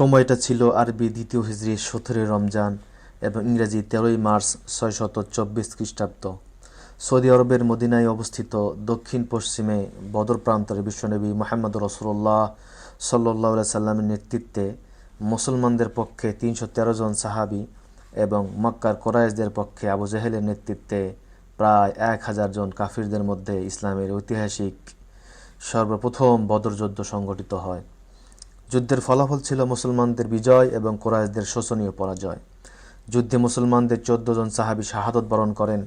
সময়টা ছিল আরবি ২য় হিজরি ১৭ রমজান এবং ইংরেজি ১৩ মার্চ ৬২৪ খ্রিস্টাব্দ। সৌদি আরবের মদিনায় অবস্থিত দক্ষিণ পশ্চিমে বদর প্রান্তরে বিশ্বনবী মুহাম্মদ রাসূলুল্লাহ সাল্লাল্লাহু আলাইহি সাল্লামের নেতৃত্বে মুসলমানদের পক্ষে ৩১৩ জন সাহাবী এবং মক্কার কুরাইশদের পক্ষে আবু জেহেলের নেতৃত্বে প্রায় ১,০০০ জন কাফিরদের মধ্যে ইসলামের ঐতিহাসিক সর্বপ্রথম বদর যুদ্ধ সংঘটিত হয়। যুদ্ধের ফলাফল ছিল মুসলমানদের বিজয় এবং কুরাইশদের শোচনীয় পরাজয়। যুদ্ধে মুসলমানদের ১৪ জন সাহাবী শাহাদত বরণ করেন।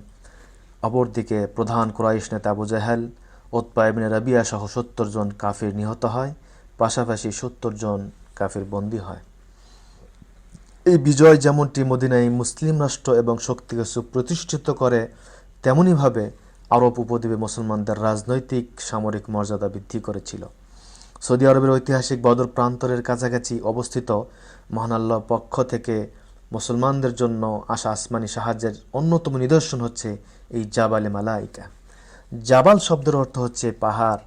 অপরদিকে প্রধান কুরাইশ নেতা আবু জেহেল, উতবা ইবনে রাবিয়া সহ ৭০ জন কাফির নিহত হয়, পাশাপাশি ৭০ জন কাফির বন্দী হয়। এই বিজয় যেমনটি মদিনায় মুসলিম রাষ্ট্র এবং শক্তিকে সুপ্রতিষ্ঠিত করে, তেমনিভাবে আরব উপদ্বীপে মুসলমানদের রাজনৈতিক সামরিক মর্যাদা বৃদ্ধি করেছিল। সৌদি আরবের ঐতিহাসিক বদর প্রান্তরের কাছাকাছি অবস্থিত মহান আল্লাহর পক্ষ থেকে মুসলমানদের জন্য আসা আসমানি সাহায্যের অন্যতম নিদর্শন হচ্ছে এই জাবালে মালাইকা। জাবাল শব্দের অর্থ হচ্ছে পাহাড়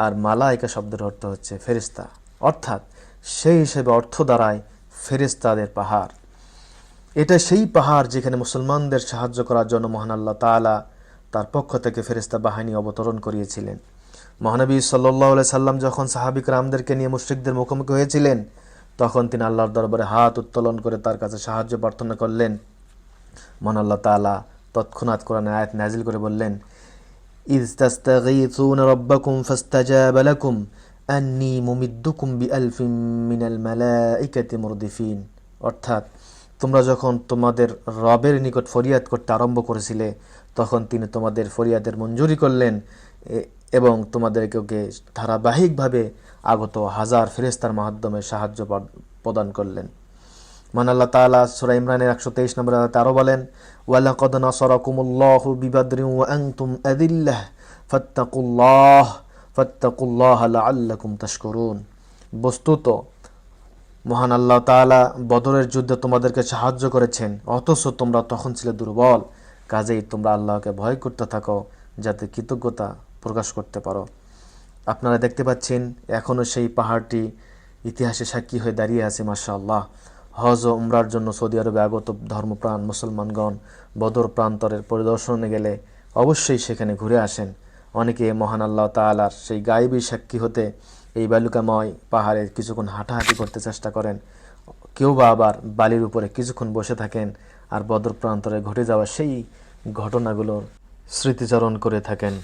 আর মালাইকা শব্দের অর্থ হচ্ছে ফেরেশতা, অর্থাৎ সেই হিসেবে অর্থ দাঁড়ায় ফেরেশতাদের পাহাড়। এটা সেই পাহাড় যেখানে মুসলমানদের সাহায্য করার জন্য মহান আল্লাহ তাআলা তার পক্ষ থেকে ফেরেশতা বাহিনী অবতরণ করিয়েছিলেন। মহানবী সাল্লাল্লাহু আলাইহি সাল্লাম যখন সাহাবী কিরামদেরকে নিয়ে মুশরিকদের মুখোমুখি হয়েছিলেন, তখন তিনি আল্লাহর দরবারে হাত উত্তোলন করে তার কাছে সাহায্য প্রার্থনা করলেন। মহান আল্লাহ তাআলা তৎক্ষণাৎ কোরআনে আয়াত নাজিল করে বললেন, ইয তাস্তাগীথুনা রাব্বাকুম ফাস্তাজাবা লাকুম আন্নী মুমিদ্দুকুম বিআলফিন মিনাল মালাইকাতি মুরদিফিন। অর্থাৎ তোমরা যখন তোমাদের রবের নিকট ফরিয়াদ করতে আরম্ভ করেছিলে, তখন তিনি তোমাদের ফরিয়াদের মঞ্জুরি করলেন এবং তোমাদেরকে ধারাবাহিকভাবে আগত ১,০০০ ফেরেশতার মাধ্যমে সাহায্য প্রদান করলেন। মহান আল্লাহ তাআলা সূরা ইমরানের ১২৩ নম্বর আয়াতে আরো বলেন, ওয়ালাকাদ নাসারাকুমুল্লাহু বিবাদরিন ওয়া আনতুম আযিল্লাহ ফাত্তাকুল্লাহা লাআল্লাকুম তাশকুরুন। বস্তুত মহান আল্লাহ তাআলা বদরের যুদ্ধে তোমাদেরকে সাহায্য করেছেন, অথচ তোমরা তখন ছিলে দুর্বল। কাজেই তোমরা আল্লাহকে ভয় করতে থাকো, যাতে কৃতজ্ঞতা প্রকাশ করতে পারো। আপনারা দেখতে পাচ্ছেন এখনও সেই পাহাড়টি ইতিহাসে সাক্ষী হয়ে দাঁড়িয়ে আছে। মাশাআল্লাহ, হজ ও উমরার জন্য সৌদি আরবে আগত ধর্মপ্রাণ মুসলমানগণ বদর প্রান্তরের পরিদর্শনে গেলে অবশ্যই সেখানে ঘুরে আসেন। অনেকে মহান আল্লাহ তাআলার সেই গায়েবী সাক্ষী হতে এই বালুকাময় পাহাড়ে কিছুক্ষণ হাঁটাহাঁটি করতে চেষ্টা করেন। কেউ বা আবার বালির উপরে কিছুক্ষণ বসে থাকেন আর বদর প্রান্তরে ঘটে যাওয়া সেই ঘটনাগুলোর স্মৃতিচারণ করে থাকেন।